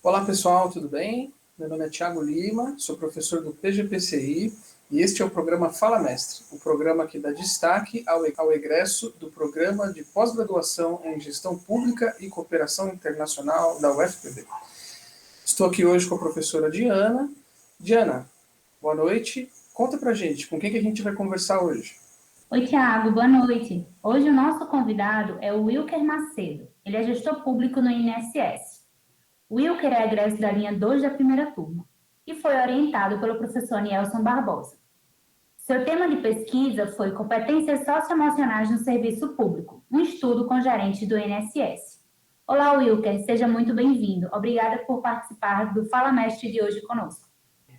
Olá pessoal, tudo bem? Meu nome é Thiago Lima, sou professor do PGPCI e este é o programa Fala Mestre, o programa que dá destaque ao egresso do Programa de Pós-Graduação em Gestão Pública e Cooperação Internacional da UFPB. Estou aqui hoje com a professora Diana. Diana, boa noite. Conta pra gente, com quem que a gente vai conversar hoje? Oi, Tiago, boa noite. Hoje o nosso convidado é o Wilker Macedo. Ele é gestor público no INSS. O Wilker é egresso da linha 2 da primeira turma e foi orientado pelo professor Nielson Barbosa. Seu tema de pesquisa foi Competências Socioemocionais no Serviço Público, um estudo com gerentes do INSS. Olá, Wilker, seja muito bem-vindo. Obrigada por participar do Fala Mestre de hoje conosco.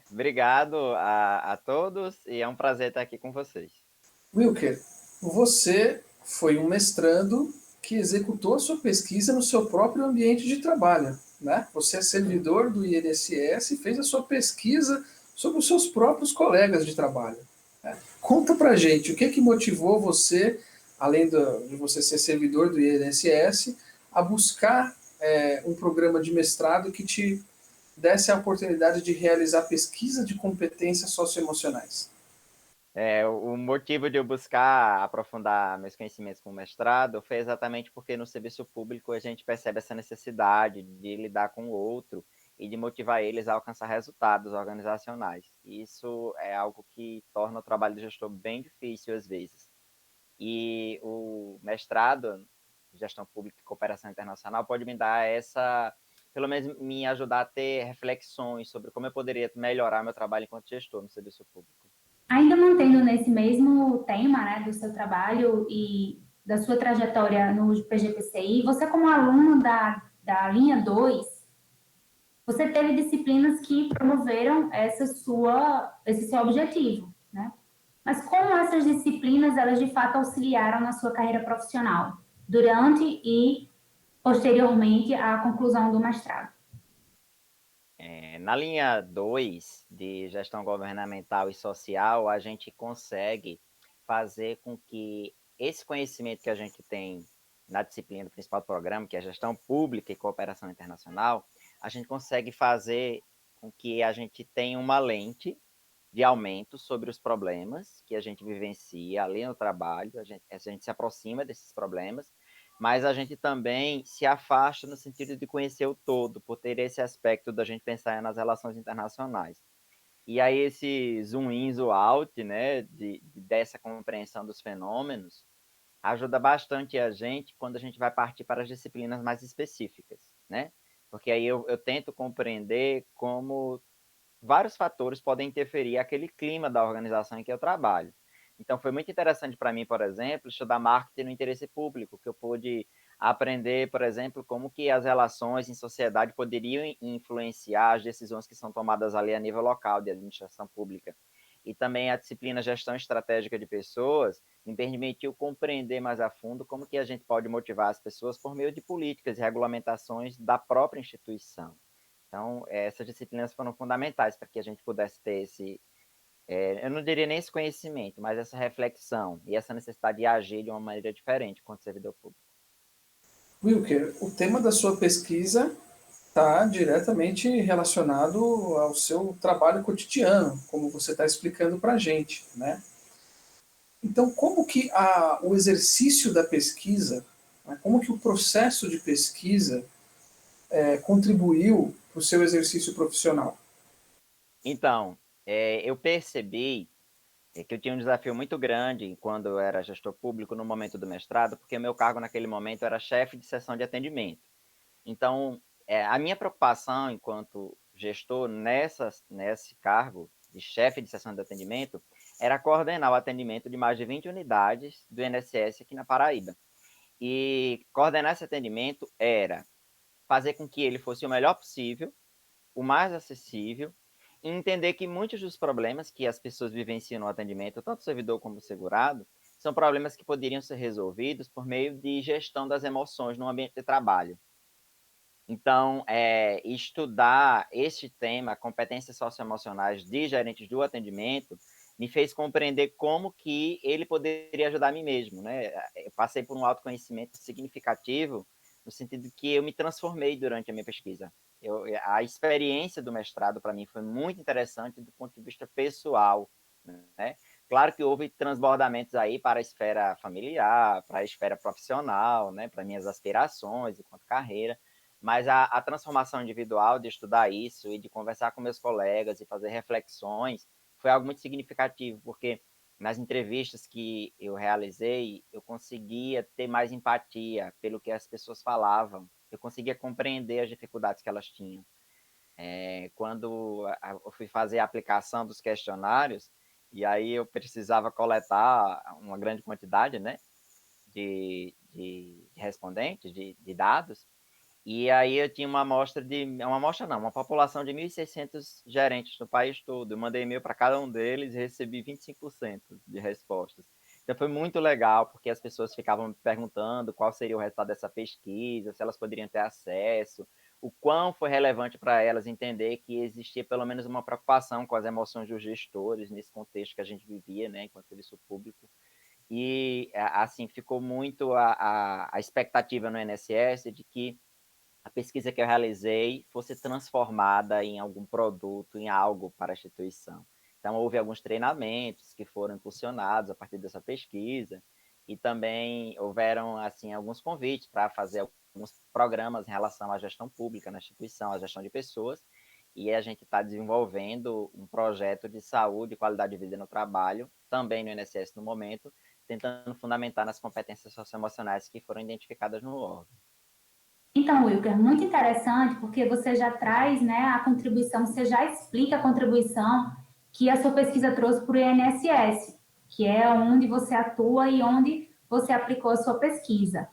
Obrigado a todos e é um prazer estar aqui com vocês. Wilker, você foi um mestrando que executou a sua pesquisa no seu próprio ambiente de trabalho, né? Você é servidor do INSS e fez a sua pesquisa sobre os seus próprios colegas de trabalho, né? Conta pra gente, o que que motivou você, além de você ser servidor do INSS, a buscar um programa de mestrado que te desse a oportunidade de realizar pesquisa de competências socioemocionais? O motivo de eu buscar aprofundar meus conhecimentos com o mestrado foi exatamente porque no serviço público a gente percebe essa necessidade de lidar com o outro e de motivar eles a alcançar resultados organizacionais. E isso é algo que torna o trabalho do gestor bem difícil às vezes. E o mestrado em Gestão Pública e Cooperação Internacional pode me dar pelo menos me ajudar a ter reflexões sobre como eu poderia melhorar meu trabalho enquanto gestor no serviço público. Ainda mantendo nesse mesmo tema, né, do seu trabalho e da sua trajetória no PGPCI, você como aluno da linha 2, você teve disciplinas que promoveram esse seu objetivo, né? Mas como essas disciplinas, elas de fato auxiliaram na sua carreira profissional, durante e posteriormente à conclusão do mestrado? Na linha 2 de gestão governamental e social, a gente consegue fazer com que esse conhecimento que a gente tem na disciplina do principal do programa, que é gestão pública e cooperação internacional, a gente consegue fazer com que a gente tenha uma lente de aumento sobre os problemas que a gente vivencia ali no trabalho, a gente se aproxima desses problemas, mas a gente também se afasta no sentido de conhecer o todo, por ter esse aspecto da gente pensar nas relações internacionais. E aí esse zoom in, zoom out, né, dessa compreensão dos fenômenos, ajuda bastante a gente quando a gente vai partir para as disciplinas mais específicas, né? Porque aí eu tento compreender como vários fatores podem interferir aquele clima da organização em que eu trabalho. Então, foi muito interessante para mim, por exemplo, estudar marketing no interesse público, que eu pude aprender, por exemplo, como que as relações em sociedade poderiam influenciar as decisões que são tomadas ali a nível local de administração pública. E também a disciplina Gestão Estratégica de Pessoas me permitiu compreender mais a fundo como que a gente pode motivar as pessoas por meio de políticas e regulamentações da própria instituição. Então, essas disciplinas foram fundamentais para que a gente pudesse ter eu não diria nem esse conhecimento, mas essa reflexão e essa necessidade de agir de uma maneira diferente enquanto servidor público. Wilker, o tema da sua pesquisa está diretamente relacionado ao seu trabalho cotidiano, como você está explicando para a gente, né? Então, como que o exercício da pesquisa, né, como que o processo de pesquisa contribuiu para o seu exercício profissional? Então, eu percebi que eu tinha um desafio muito grande quando eu era gestor público no momento do mestrado, porque o meu cargo naquele momento era chefe de seção de atendimento. Então, a minha preocupação enquanto gestor nesse cargo de chefe de seção de atendimento era coordenar o atendimento de mais de 20 unidades do INSS aqui na Paraíba. E coordenar esse atendimento era fazer com que ele fosse o melhor possível, o mais acessível, e entender que muitos dos problemas que as pessoas vivenciam no atendimento, tanto o servidor como o segurado, são problemas que poderiam ser resolvidos por meio de gestão das emoções no ambiente de trabalho. Então, estudar este tema, competências socioemocionais de gerentes do atendimento, me fez compreender como que ele poderia ajudar a mim mesmo, né? Eu passei por um autoconhecimento significativo, no sentido que eu me transformei durante a minha pesquisa. a experiência do mestrado, para mim, foi muito interessante do ponto de vista pessoal, né? Claro que houve transbordamentos aí para a esfera familiar, para a esfera profissional, né? Para minhas aspirações enquanto carreira, mas a transformação individual de estudar isso e de conversar com meus colegas e fazer reflexões foi algo muito significativo, porque nas entrevistas que eu realizei, eu conseguia ter mais empatia pelo que as pessoas falavam, eu conseguia compreender as dificuldades que elas tinham. Quando eu fui fazer a aplicação dos questionários, e aí eu precisava coletar uma grande quantidade, né, de respondentes, de dados, e aí eu tinha uma população de 1.600 gerentes no país todo. Eu mandei e-mail para cada um deles e recebi 25% de respostas. Então foi muito legal, porque as pessoas ficavam me perguntando qual seria o resultado dessa pesquisa, se elas poderiam ter acesso, o quão foi relevante para elas entender que existia pelo menos uma preocupação com as emoções dos gestores nesse contexto que a gente vivia, né, enquanto serviço público. E, assim, ficou muito a expectativa no INSS de que a pesquisa que eu realizei fosse transformada em algum produto, em algo para a instituição. Então, houve alguns treinamentos que foram impulsionados a partir dessa pesquisa, e também houveram, assim, alguns convites para fazer alguns programas em relação à gestão pública na instituição, à gestão de pessoas, e a gente está desenvolvendo um projeto de saúde e qualidade de vida no trabalho, também no INSS no momento, tentando fundamentar nas competências socioemocionais que foram identificadas no órgão. Então, Wilker, muito interessante, porque você já traz, né, a contribuição, você já explica a contribuição que a sua pesquisa trouxe para o INSS, que é onde você atua e onde você aplicou a sua pesquisa.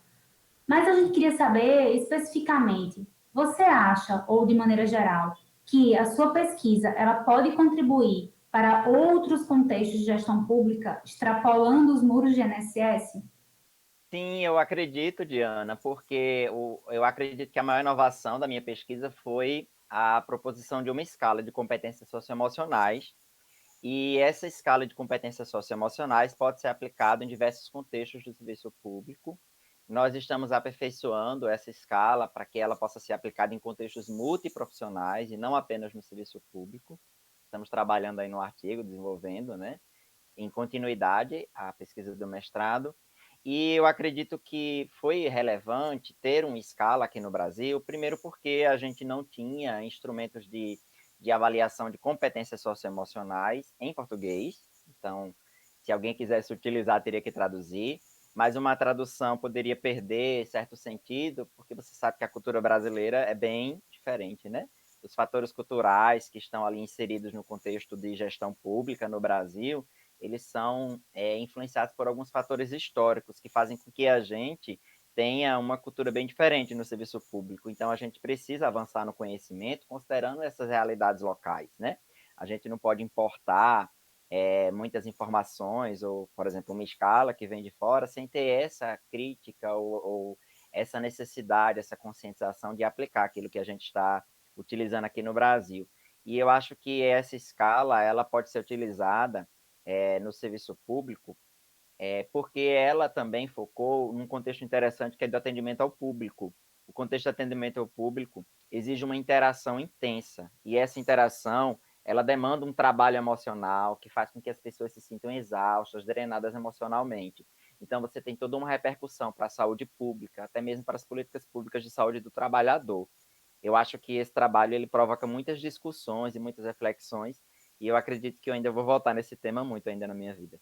Mas a gente queria saber especificamente, você acha, ou de maneira geral, que a sua pesquisa ela pode contribuir para outros contextos de gestão pública, extrapolando os muros de INSS? Sim, eu acredito, Diana, porque eu acredito que a maior inovação da minha pesquisa foi a proposição de uma escala de competências socioemocionais, e essa escala de competências socioemocionais pode ser aplicada em diversos contextos do serviço público. Nós estamos aperfeiçoando essa escala para que ela possa ser aplicada em contextos multiprofissionais e não apenas no serviço público. Estamos trabalhando aí no artigo, desenvolvendo, né, em continuidade a pesquisa do mestrado. E eu acredito que foi relevante ter uma escala aqui no Brasil, primeiro porque a gente não tinha instrumentos de avaliação de competências socioemocionais em português. Então, se alguém quisesse utilizar, teria que traduzir, mas uma tradução poderia perder certo sentido, porque você sabe que a cultura brasileira é bem diferente, né? Os fatores culturais que estão ali inseridos no contexto de gestão pública no Brasil, eles são influenciados por alguns fatores históricos que fazem com que a gente tenha uma cultura bem diferente no serviço público. Então, a gente precisa avançar no conhecimento considerando essas realidades locais, né? A gente não pode importar muitas informações, ou, por exemplo, uma escala que vem de fora, sem ter essa crítica ou essa necessidade, essa conscientização de aplicar aquilo que a gente está utilizando aqui no Brasil. E eu acho que essa escala ela pode ser utilizada no serviço público, porque ela também focou num contexto interessante que é do atendimento ao público. O contexto de atendimento ao público exige uma interação intensa, e essa interação ela demanda um trabalho emocional que faz com que as pessoas se sintam exaustas, drenadas emocionalmente. Então, você tem toda uma repercussão para a saúde pública, até mesmo para as políticas públicas de saúde do trabalhador. Eu acho que esse trabalho ele provoca muitas discussões e muitas reflexões, e eu acredito que eu ainda vou voltar nesse tema muito ainda na minha vida.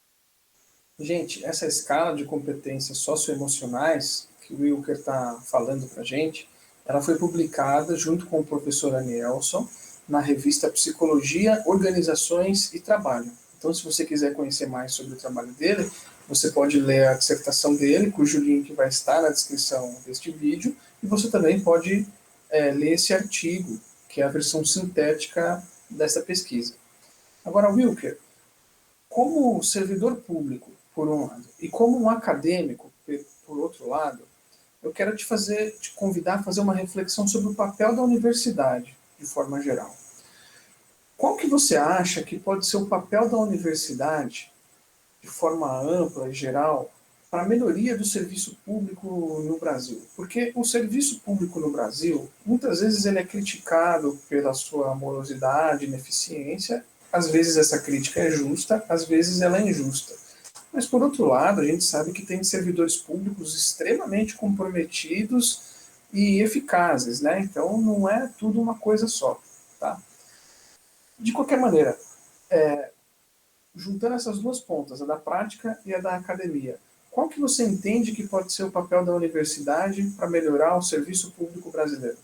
Gente, essa escala de competências socioemocionais que o Wilker está falando para a gente, ela foi publicada junto com o professor Anielson na revista Psicologia, Organizações e Trabalho. Então, se você quiser conhecer mais sobre o trabalho dele, você pode ler a dissertação dele, cujo link vai estar na descrição deste vídeo, e você também pode ler esse artigo, que é a versão sintética dessa pesquisa. Agora, Wilker, como servidor público, por um lado, e como um acadêmico, por outro lado, eu quero te convidar a fazer uma reflexão sobre o papel da universidade, de forma geral. Qual que você acha que pode ser o papel da universidade, de forma ampla e geral, para a melhoria do serviço público no Brasil. Porque o serviço público no Brasil, muitas vezes ele é criticado pela sua morosidade, ineficiência, às vezes essa crítica é justa, às vezes ela é injusta. Mas, por outro lado, a gente sabe que tem servidores públicos extremamente comprometidos e eficazes, né? Então, não é tudo uma coisa só, tá? De qualquer maneira, juntando essas duas pontas, a da prática e a da academia, qual que você entende que pode ser o papel da universidade para melhorar o serviço público brasileiro?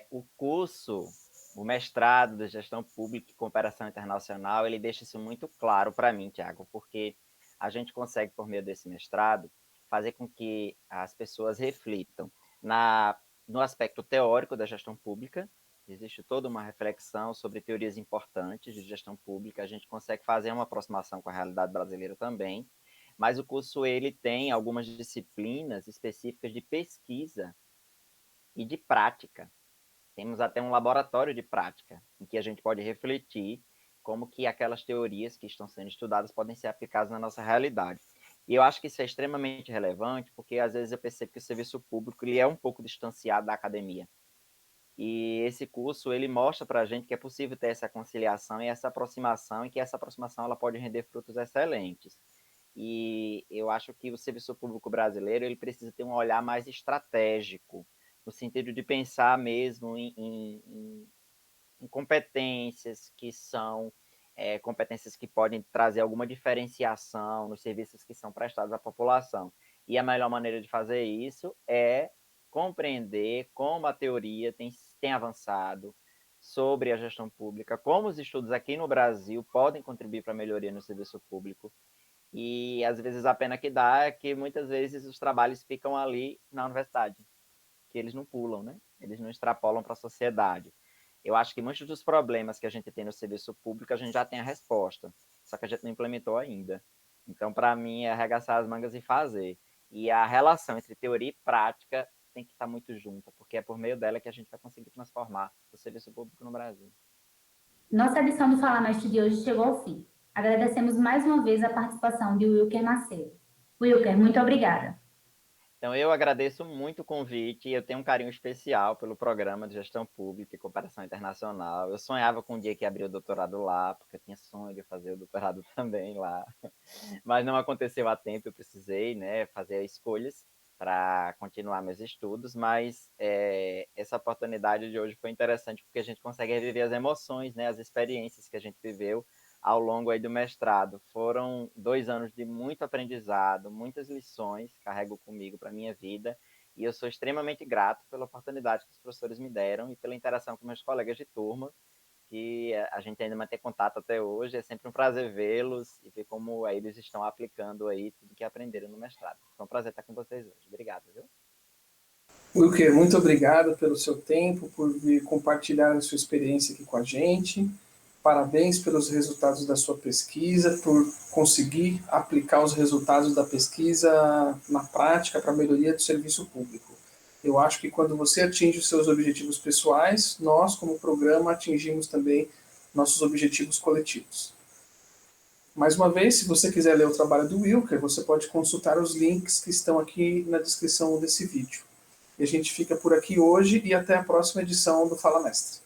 O curso, o mestrado de Gestão Pública e Cooperação Internacional, ele deixa isso muito claro para mim, Tiago, porque a gente consegue, por meio desse mestrado, fazer com que as pessoas reflitam no aspecto teórico da gestão pública. Existe toda uma reflexão sobre teorias importantes de gestão pública, a gente consegue fazer uma aproximação com a realidade brasileira também, mas o curso ele tem algumas disciplinas específicas de pesquisa e de prática. Temos até um laboratório de prática, em que a gente pode refletir como que aquelas teorias que estão sendo estudadas podem ser aplicadas na nossa realidade. E eu acho que isso é extremamente relevante, porque às vezes eu percebo que o serviço público ele é um pouco distanciado da academia. E esse curso, ele mostra para a gente que é possível ter essa conciliação e essa aproximação, e que essa aproximação ela pode render frutos excelentes. E eu acho que o serviço público brasileiro ele precisa ter um olhar mais estratégico, no sentido de pensar mesmo em competências que são competências que podem trazer alguma diferenciação nos serviços que são prestados à população. E a melhor maneira de fazer isso é compreender como a teoria tem avançado sobre a gestão pública, como os estudos aqui no Brasil podem contribuir para a melhoria no serviço público. E, às vezes, a pena que dá é que, muitas vezes, os trabalhos ficam ali na universidade, que eles não pulam, né? Eles não extrapolam para a sociedade. Eu acho que muitos dos problemas que a gente tem no serviço público, a gente já tem a resposta, só que a gente não implementou ainda. Então, para mim, é arregaçar as mangas e fazer. E a relação entre teoria e prática tem que estar muito junta, porque é por meio dela que a gente vai conseguir transformar o serviço público no Brasil. Nossa edição do Fala Mestre de hoje chegou ao fim. Agradecemos mais uma vez a participação de Wilker Macedo. Wilker, muito obrigada. Então, eu agradeço muito o convite e eu tenho um carinho especial pelo programa de gestão pública e cooperação internacional. Eu sonhava com um dia que abrir o doutorado lá, porque eu tinha sonho de fazer o doutorado também lá, mas não aconteceu a tempo, eu precisei, né, fazer escolhas para continuar meus estudos, mas essa oportunidade de hoje foi interessante porque a gente consegue reviver as emoções, né, as experiências que a gente viveu ao longo aí do mestrado. Foram 2 anos de muito aprendizado, muitas lições, carrego comigo para a minha vida, e eu sou extremamente grato pela oportunidade que os professores me deram e pela interação com meus colegas de turma, que a gente ainda mantém contato até hoje. É sempre um prazer vê-los e ver como eles estão aplicando aí tudo que aprenderam no mestrado. Foi um prazer estar com vocês hoje. Obrigado, viu? Wilker, muito obrigado pelo seu tempo, por vir compartilhar a sua experiência aqui com a gente. Parabéns pelos resultados da sua pesquisa, por conseguir aplicar os resultados da pesquisa na prática para a melhoria do serviço público. Eu acho que quando você atinge os seus objetivos pessoais, nós, como programa, atingimos também nossos objetivos coletivos. Mais uma vez, se você quiser ler o trabalho do Wilker, você pode consultar os links que estão aqui na descrição desse vídeo. E a gente fica por aqui hoje e até a próxima edição do Fala Mestre.